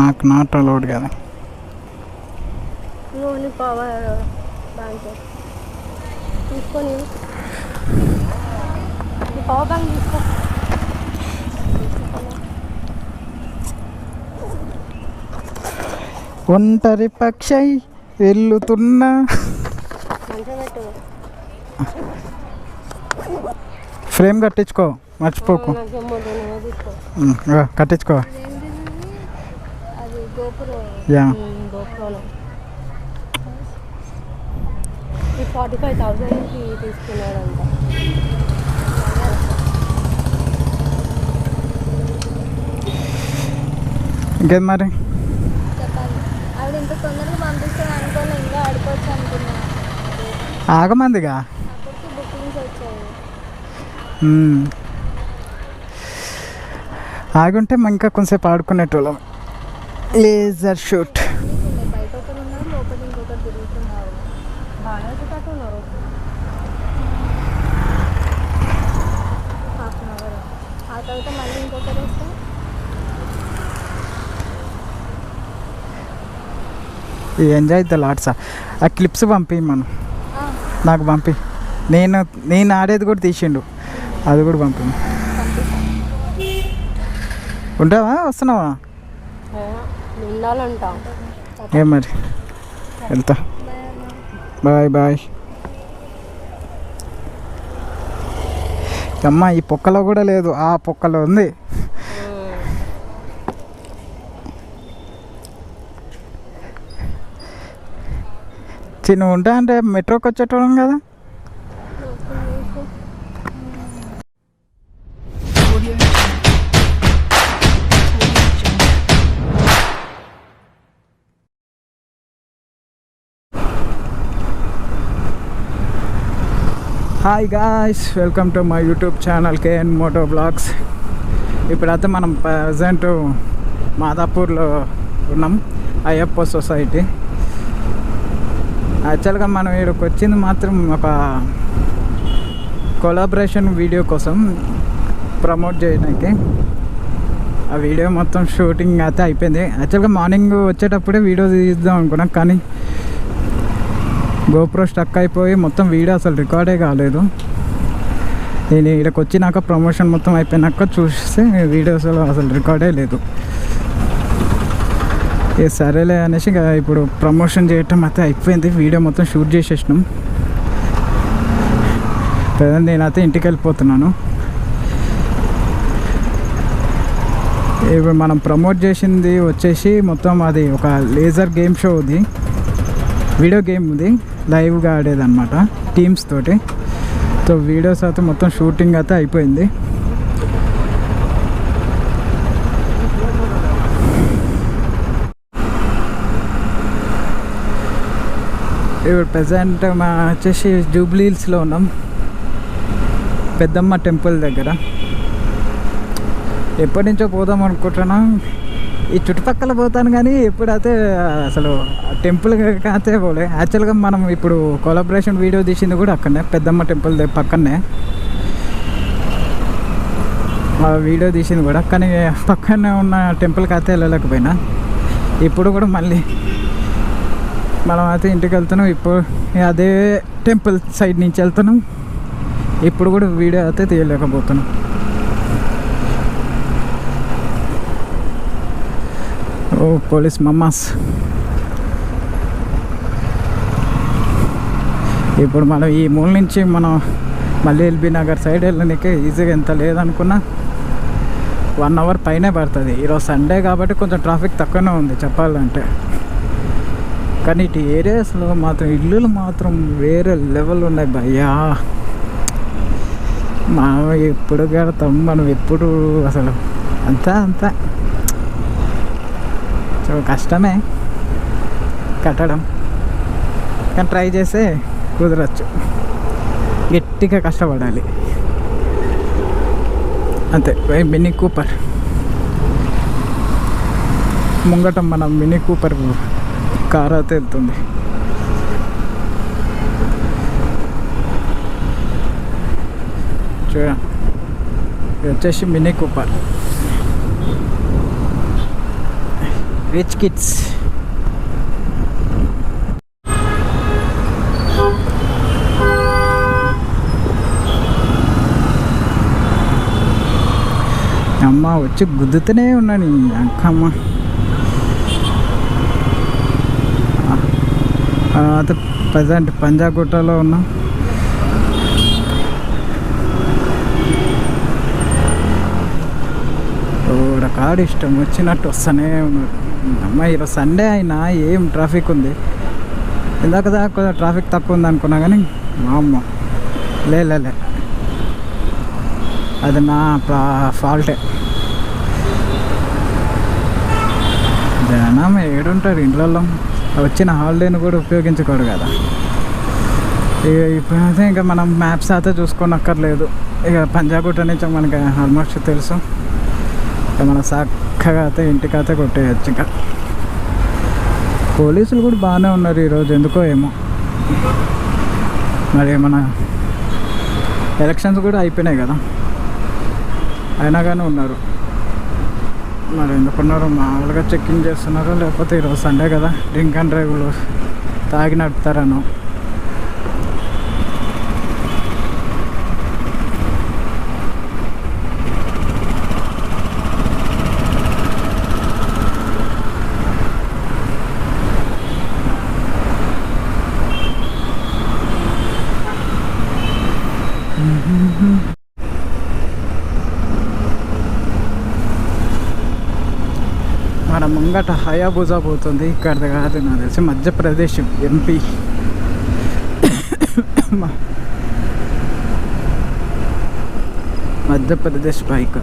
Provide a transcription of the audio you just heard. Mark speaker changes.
Speaker 1: నాకు not allowed కదా.
Speaker 2: Power bank తీసుకొని పవర్ బ్యాంక్ తీసుకో.
Speaker 1: ఒంటరి పక్షై వెళ్తున్నా. ఫ్రేమ్ కట్టించుకో, మర్చిపోకు. కట్టించుకో. యా
Speaker 2: 45,000కి తీసుకున్నాడంట.
Speaker 1: ఇంకేం మరి?
Speaker 2: ఆవిడ ఇంత తొందరగా పంపిస్తాను అనుకోని ఇంకా ఆడుకోవచ్చు అనుకున్నా.
Speaker 1: ఆగమందిగా
Speaker 2: బుకింగ్స్ వచ్చాయి.
Speaker 1: ఆగుంటే ఇంకా కొంచెంసేపు ఆడుకునేటోళ్ళం. Laser shoot.
Speaker 2: బయట ఒకరు ఉన్నారు, లోపల ఇంకొకరు తిరుగుతున్నారు. బాగా ఉన్నారు. హాఫ్ అన్ అవర్ ఆ తర్వాత మళ్ళీ ఇంకొకరు వస్తే
Speaker 1: ఎంజాయ్ ద లాట్సా. ఆ క్లిప్స్ పంపి మనం, నాకు పంపి. నేను ఆడేది కూడా తీసిండు, అది కూడా పంపి. ఉంటావా, వస్తున్నావా? ఏం మరి, వెళ్తా. Bye bye. అమ్మ ఈ పొక్కలో కూడా లేదు, ఆ పొక్కలో ఉంది. నువ్వు ఉంటా అంటే మెట్రోకి వచ్చేటోళ్ళం కదా. Hi guys, welcome to my YouTube channel KN moto blogs. ఇప్పుడైతే మనం ప్రజెంట్ మాదాపూర్లో ఉన్నాం, అయ్యప్ప సొసైటీ. యాక్చువల్గా మనం ఇక్కడికి వచ్చింది మాత్రం ఒక కొలాబరేషన్ వీడియో కోసం ప్రమోట్ చేయడానికి. ఆ వీడియో మొత్తం షూటింగ్ అయితే అయిపోయింది. యాక్చువల్గా మార్నింగ్ వచ్చేటప్పుడే వీడియో తీద్దాం అనుకున్నాం, కానీ గోప్రో స్టక్ అయిపోయి మొత్తం వీడియో అసలు రికార్డే కాలేదు. నేను ఇక్కడికి వచ్చినాక ప్రమోషన్ మొత్తం అయిపోయినాక చూస్తే వీడియో అసలు రికార్డే లేదు. సరేలే అనేసి ఇప్పుడు ప్రమోషన్ చేయటం అయితే అయిపోయింది. వీడియో మొత్తం షూట్ చేసేసినాం. ప్రజెంట్ నేనైతే ఇంటికి వెళ్ళిపోతున్నాను. ఇప్పుడు మనం ప్రమోట్ చేసింది వచ్చేసి మొత్తం అది ఒక లేజర్ గేమ్ షో ఉంది, వీడియో గేమ్ ఉంది, లైవ్గా ఆడేదన్నమాట టీమ్స్ తోటి. సో వీడియోస్ అయితే మొత్తం షూటింగ్ అయితే అయిపోయింది. ఇప్పుడు ప్రజెంట్ మా వచ్చేసి జూబ్లీ హిల్స్లో ఉన్నాం, పెద్దమ్మ టెంపుల్ దగ్గర. ఎప్పటి నుంచో పోదాం అనుకుంటున్నా, ఈ చుట్టుపక్కల పోతాను కానీ ఎప్పుడైతే అసలు టెంపుల్ అయితే పోలే. యాక్చువల్గా మనం ఇప్పుడు కొలాబరేషన్ వీడియో తీసింది కూడా అక్కడనే, పెద్దమ్మ టెంపుల్ పక్కనే ఆ వీడియో తీసింది కూడా. కానీ పక్కనే ఉన్న టెంపుల్కి అయితే వెళ్ళలేకపోయినా. ఇప్పుడు కూడా మళ్ళీ మనం అయితే ఇంటికి వెళ్తున్నాం. ఇప్పుడు అదే టెంపుల్ సైడ్ నుంచి వెళ్తున్నాం. ఇప్పుడు కూడా వీడియో అయితే తీయలేకపోతున్నాం. ఓ పోలీస్ మమ్మాస్. ఇప్పుడు మనం ఈ మూల నుంచి మనం మళ్ళీ ఎల్బీ నగర్ సైడ్ వెళ్ళడానికి ఈజీగా ఎంత లేదనుకున్నా 1 అవర్ పైనే పడుతుంది. ఈరోజు సండే కాబట్టి కొంచెం ట్రాఫిక్ తక్కువనే ఉంది చెప్పాలంటే. కానీ ఇటు ఏరియాస్లో మాత్రం ఇల్లులు మాత్రం వేరే లెవెల్ ఉన్నాయి భయ్యా. మనం ఎప్పుడు కడతాం, మనం ఎప్పుడు అసలు అంతా సో కష్టమే కట్టడం, కానీ ట్రై చేస్తే కుదరచ్చు. గట్టిగా కష్టపడాలి అంతే. మినీ కూపర్ ముంగట మన మినీ కూపర్ కార్ అయితే వెళ్తుంది. చూడ వచ్చేసి మినీ కూపర్. Rich kids. అమ్మ వచ్చి గుద్దుతూనే ఉన్నాను అంకమ్మ. అది ప్రజెంట్ పంజాగుట్టలో ఉన్నాం. కాడు ఇష్టం వచ్చినట్టు వస్తూనే ఉన్నారు. అమ్మ ఈరోజు సండే అయినా ఏం ట్రాఫిక్ ఉంది. ఇందాక దాకా ట్రాఫిక్ తక్కువ ఉంది అనుకున్నా కానీ మా అమ్మ లే అది నా ఫాల్టే. జనం ఏడుంటారు ఇంట్లో, వచ్చిన హాలిడేని కూడా ఉపయోగించుకోడు కదా. ఇక ఇప్పుడైతే ఇంకా మనం మ్యాప్స్ అయితే చూసుకోనక్కర్లేదు. ఇక పంజాగుట్ట నుంచి మనకి ఆల్మోస్ట్ తెలుసు. ఇక మన చక్కగా అయితే ఇంటికైతే కొట్టేయచ్చు. ఇంకా పోలీసులు కూడా బాగానే ఉన్నారు ఈరోజు, ఎందుకో ఏమో. మరి మన ఎలక్షన్స్ కూడా అయిపోయినాయి కదా, అయినా కానీ ఉన్నారు. మరి ఎందుకున్నారు, మామూలుగా చెక్కింగ్ చేస్తున్నారో లేకపోతే ఈరోజు సండే కదా డ్రింక్ అండ్ డ్రైవ్లు తాగి నడుపుతారనో. మన ముంగట హయాబుజా పోతుంది, ఇక్కడ కాదు నాకు తెలిసి మధ్యప్రదేశ్ ఎంపీ. మధ్యప్రదేశ్ బైక్.